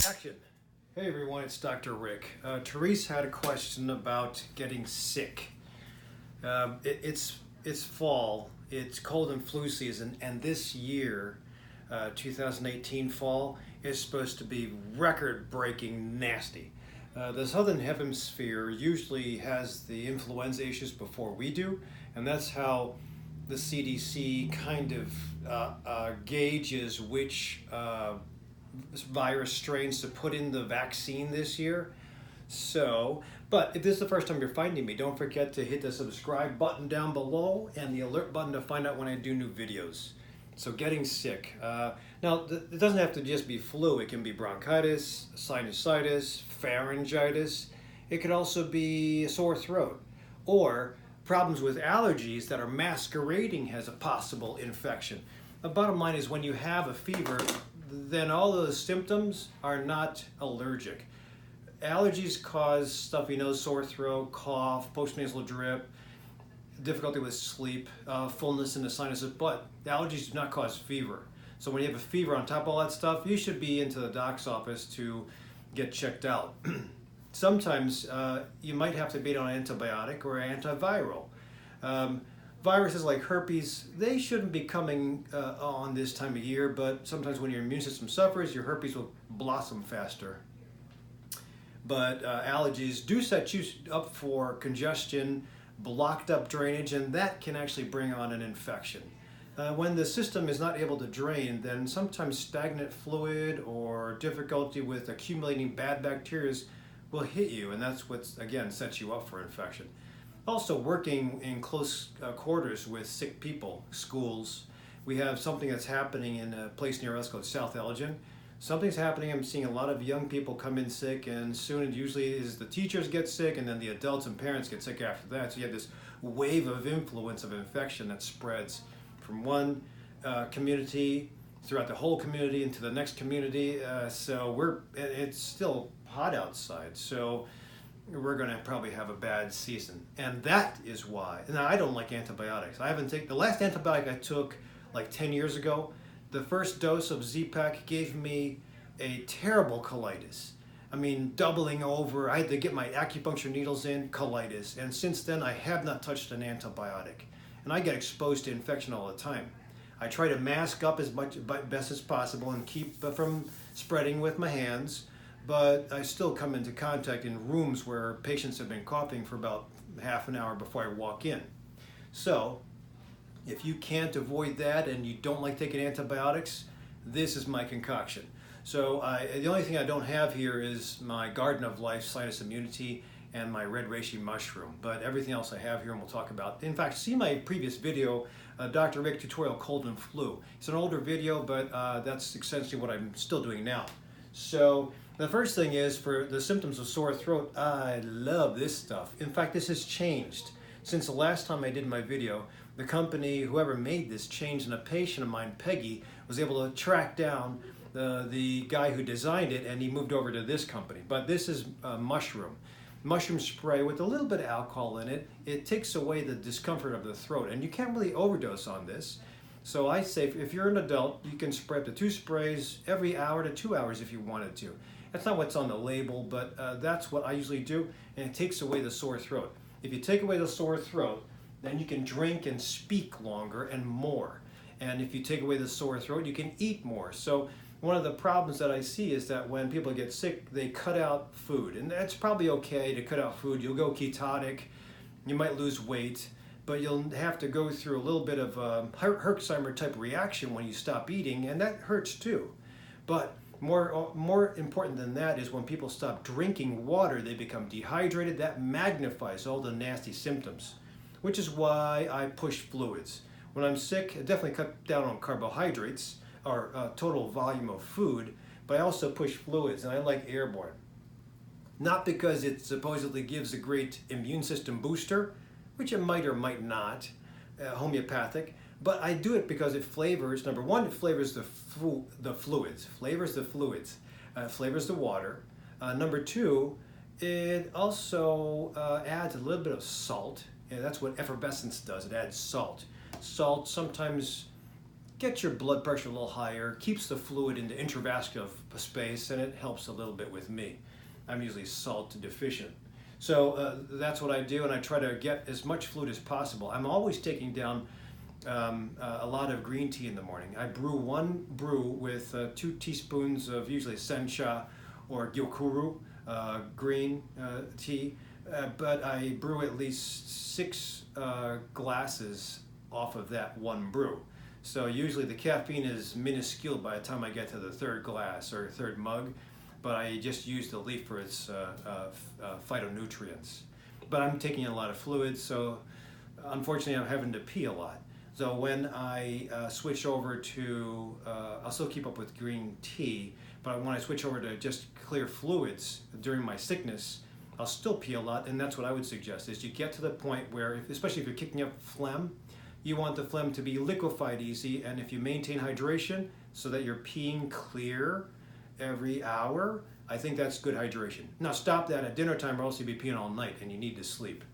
Action. Hey everyone, it's DrRic. Teresa had a question about getting sick. It's fall, it's cold and flu season, and this year, 2018 fall, is supposed to be record-breaking nasty. The southern hemisphere usually has the influenza issues before we do, and that's how the CDC kind of gauges which virus strains to put in the vaccine this year. But if this is the first time you're finding me, don't forget to hit the subscribe button down below and the alert button to find out when I do new videos. So getting sick. Now, it doesn't have to just be flu. It can be bronchitis, sinusitis, pharyngitis. It could also be a sore throat or problems with allergies that are masquerading as a possible infection. The bottom line is when you have a fever, then all those symptoms are not allergic. Allergies cause stuffy nose, sore throat, cough, postnasal drip, difficulty with sleep, fullness in the sinuses, but allergies do not cause fever. So when you have a fever on top of all that stuff, you should be into the doc's office to get checked out. Sometimes you might have to be on an antibiotic or antiviral. Viruses like herpes, they shouldn't be coming on this time of year, but sometimes when your immune system suffers, your herpes will blossom faster. But allergies do set you up for congestion, blocked up drainage, and that can actually bring on an infection. When the system is not able to drain, then sometimes stagnant fluid or difficulty with accumulating bad bacteria will hit you, and that's what, again, sets you up for infection. Also, working in close quarters with sick people, schools. We have something that's happening in a place near us called South Elgin. Something's happening. I'm seeing a lot of young people come in sick, and soon it usually is the teachers get sick, and then the adults and parents get sick after that. So you have this wave of influence of infection that spreads from one community throughout the whole community into the next community. It's still hot outside. So we're going to probably have a bad season. And that is why. Now, I don't like antibiotics. I haven't taken, the last antibiotic I took like 10 years ago, the first dose of Z-Pak gave me a terrible colitis. I mean, doubling over. I had to get my acupuncture needles in, colitis. And since then, I have not touched an antibiotic. And I get exposed to infection all the time. I try to mask up as best as possible and keep from spreading with my hands. But I still come into contact in rooms where patients have been coughing for about half an hour before I walk in. So, if you can't avoid that and you don't like taking antibiotics, this is my concoction. So, the only thing I don't have here is my Garden of Life sinus immunity and my red reishi mushroom. But everything else I have here and we'll talk about. In fact, see my previous video, DrRic tutorial cold and flu. It's an older video, but that's essentially what I'm still doing now. So, the first thing is for the symptoms of sore throat, I love this stuff. In fact, this has changed. Since the last time I did my video, the company, whoever made this, changed, and a patient of mine, Peggy, was able to track down the guy who designed it, and he moved over to this company. But this is mushroom. Mushroom spray with a little bit of alcohol in it. It takes away the discomfort of the throat, and you can't really overdose on this. So I say if you're an adult, you can spray up to 2 sprays every hour to 2 hours if you wanted to. That's not what's on the label, but that's what I usually do, and it takes away the sore throat. If you take away the sore throat, then you can drink and speak longer and more. And if you take away the sore throat, you can eat more. So one of the problems that I see is that when people get sick, they cut out food. And that's probably okay to cut out food. You'll go ketotic, you might lose weight, but you'll have to go through a little bit of a Herxheimer type reaction when you stop eating, and that hurts too. But more important than that is when people stop drinking water, they become dehydrated. That magnifies all the nasty symptoms, which is why I push fluids. When I'm sick, I definitely cut down on carbohydrates or total volume of food, but I also push fluids, and I like airborne. Not because it supposedly gives a great immune system booster, which it might or might not, homeopathic, but I do it because it flavors, number one, it flavors the fluids, flavors the water. Number two, it also adds a little bit of salt, and that's what effervescence does, it adds salt. Salt sometimes gets your blood pressure a little higher, keeps the fluid in the intravascular space, and it helps a little bit with me. I'm usually salt deficient. So that's what I do, and I try to get as much fluid as possible. I'm always taking down a lot of green tea in the morning. I brew one brew with 2 teaspoons of usually sencha or gyokuru green tea, but I brew at least 6 glasses off of that one brew. So usually the caffeine is minuscule by the time I get to the 3rd glass or 3rd mug, but I just use the leaf for its phytonutrients. But I'm taking in a lot of fluids, so unfortunately I'm having to pee a lot. So when I switch over to, I'll still keep up with green tea, but when I switch over to just clear fluids during my sickness, I'll still pee a lot, and that's what I would suggest, is you get to the point where, especially if you're kicking up phlegm, you want the phlegm to be liquefied easy, and if you maintain hydration so that you're peeing clear every hour, I think that's good hydration. Now stop that at dinner time or else you'll be peeing all night and you need to sleep.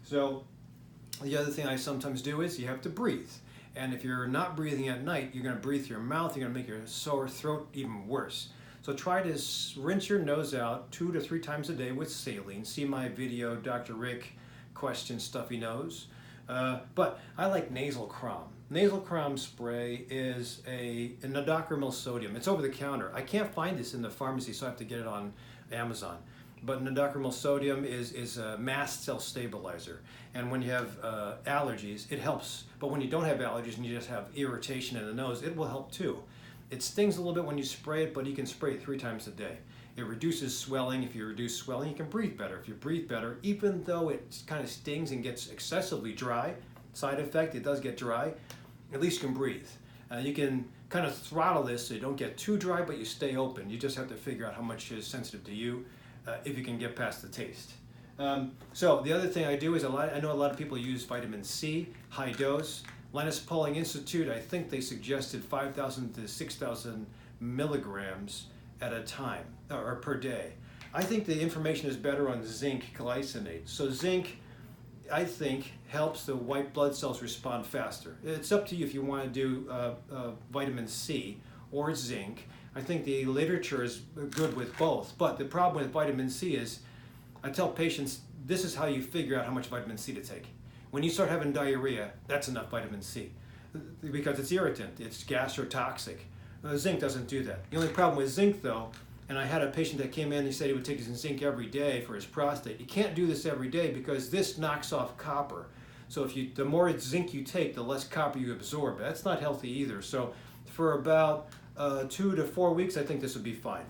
So the other thing I sometimes do is you have to breathe. And if you're not breathing at night, you're going to breathe through your mouth, you're going to make your sore throat even worse. So try to rinse your nose out 2 to 3 times a day with saline. See my video, DrRic, question stuffy nose. But I like nasal crom. Nasal crom spray is a nodocromyl sodium. It's over the counter. I can't find this in the pharmacy, so I have to get it on Amazon. But nodocromyl sodium is a mast cell stabilizer. And when you have allergies, it helps. But when you don't have allergies and you just have irritation in the nose, it will help too. It stings a little bit when you spray it, but you can spray it 3 times a day. It reduces swelling. If you reduce swelling, you can breathe better. If you breathe better, even though it kind of stings and gets excessively dry, side effect, it does get dry, at least you can breathe. You can kind of throttle this so you don't get too dry, but you stay open. You just have to figure out how much is sensitive to you if you can get past the taste. So the other thing I do is I know a lot of people use vitamin C, high dose. Linus Pauling Institute, I think they suggested 5,000 to 6,000 milligrams at a time or per day. I think the information is better on zinc glycinate. So zinc, I think, helps the white blood cells respond faster. It's up to you if you want to do vitamin C or zinc. I think the literature is good with both, but the problem with vitamin C is I tell patients this is how you figure out how much vitamin C to take. When you start having diarrhea, that's enough vitamin C because it's irritant, it's gastrotoxic. Zinc doesn't do that. The only problem with zinc though, and I had a patient that came in, he said he would take his zinc every day for his prostate. You can't do this every day because this knocks off copper. So the more zinc you take, the less copper you absorb. That's not healthy either. So for about 2 to 4 weeks, I think this would be fine.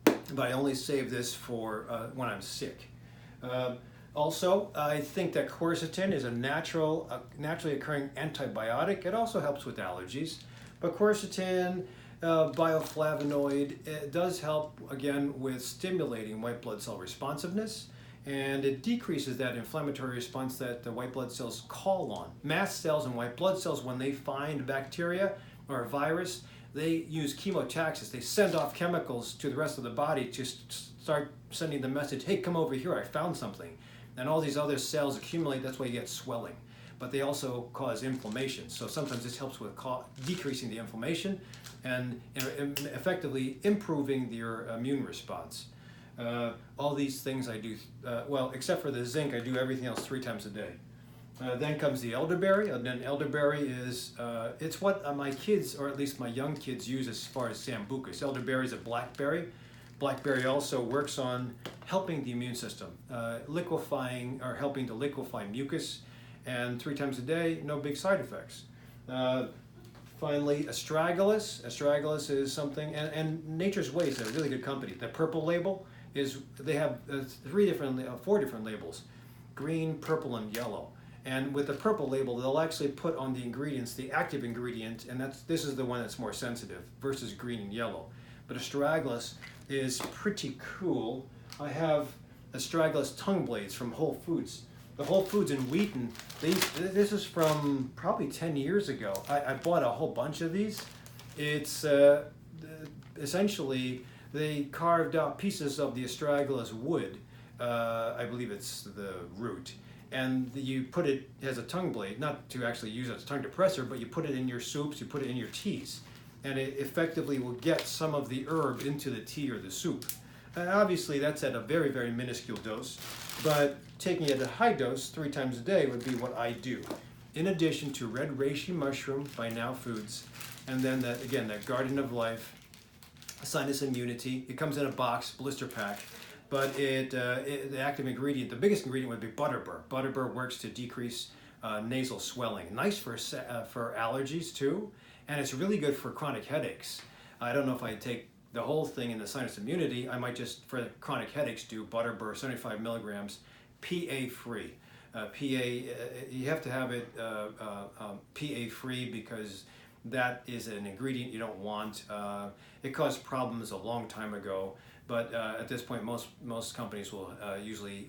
But I only save this for when I'm sick. Also, I think that quercetin is a naturally occurring antibiotic. It also helps with allergies. But quercetin, bioflavonoid, it does help, again, with stimulating white blood cell responsiveness, and it decreases that inflammatory response that the white blood cells call on. Mast cells and white blood cells, when they find bacteria or a virus, they use chemotaxis. They send off chemicals to the rest of the body to start sending the message, hey, come over here, I found something. And all these other cells accumulate, that's why you get swelling. But they also cause inflammation. So sometimes this helps with decreasing the inflammation and effectively improving your immune response. All these things I do, well, except for the zinc, I do everything else 3 times a day. Then comes the elderberry, and then elderberry is, it's what my kids, or at least my young kids, use as far as sambucas. Elderberry is a blackberry. Blackberry also works on helping the immune system, liquefying or helping to liquefy mucus, and 3 times a day, no big side effects. Finally, astragalus. Astragalus is something, and Nature's Way is a really good company. The purple label is, they have 4 different labels, green, purple, and yellow. And with the purple label, they'll actually put on the ingredients, the active ingredient, and this is the one that's more sensitive versus green and yellow. But astragalus is pretty cool. I have astragalus tongue blades from Whole Foods. The Whole Foods in Wheaton, this is from probably 10 years ago. I bought a whole bunch of these. It's essentially, they carved out pieces of the astragalus wood. I believe it's the root. and you put it as a tongue blade, not to actually use it as a tongue depressor, but you put it in your soups, you put it in your teas, and it effectively will get some of the herb into the tea or the soup. And obviously that's at a very, very minuscule dose, but taking it at a high dose 3 times a day would be what I do. In addition to red reishi mushroom by Now Foods, and then that, again, that Garden of Life, sinus immunity. It comes in a box, blister pack, but the active ingredient, the biggest ingredient would be butterbur. Butterbur works to decrease nasal swelling. Nice for allergies too, and it's really good for chronic headaches. I don't know if I take the whole thing in the sinus immunity. I might just, for chronic headaches, do butterbur, 75 milligrams, PA free. You have to have it PA free because that is an ingredient you don't want. It caused problems a long time ago, but at this point most companies will usually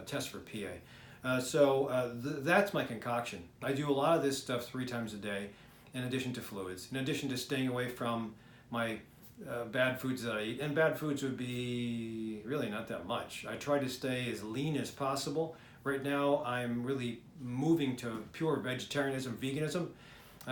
test for PA. That's my concoction. I do a lot of this stuff 3 times a day in addition to fluids, in addition to staying away from my bad foods that I eat. And bad foods would be really not that much. I try to stay as lean as possible. Right now I'm really moving to pure vegetarianism, veganism,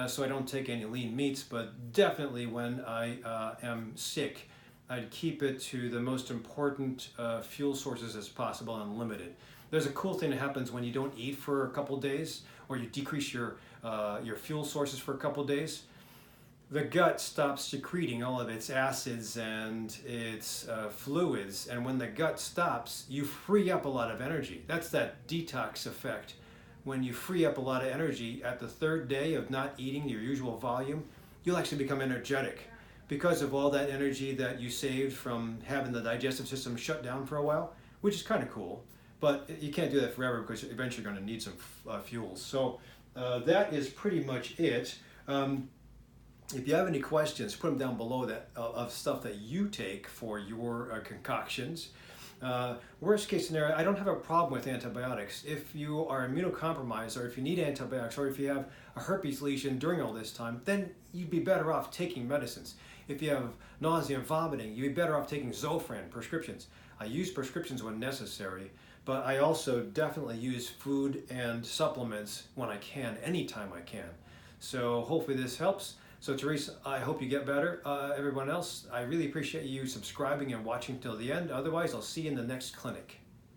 so I don't take any lean meats, but definitely when I am sick, I'd keep it to the most important fuel sources as possible and limited. There's a cool thing that happens when you don't eat for a couple days, or you decrease your fuel sources for a couple days. The gut stops secreting all of its acids and its fluids, and when the gut stops, you free up a lot of energy. That's that detox effect. When you free up a lot of energy at the 3rd day of not eating your usual volume, you'll actually become energetic because of all that energy that you saved from having the digestive system shut down for a while, which is kind of cool. But you can't do that forever because eventually you're going to need some fuels. So that is pretty much it. If you have any questions, put them down below of stuff that you take for your concoctions. Worst case scenario, I don't have a problem with antibiotics. If you are immunocompromised, or if you need antibiotics, or if you have a herpes lesion during all this time, then you'd be better off taking medicines. If you have nausea and vomiting, you'd be better off taking Zofran prescriptions. I use prescriptions when necessary, but I also definitely use food and supplements when I can, anytime I can. So hopefully this helps. So Teresa, I hope you get better. Everyone else, I really appreciate you subscribing and watching till the end. Otherwise, I'll see you in the next clinic.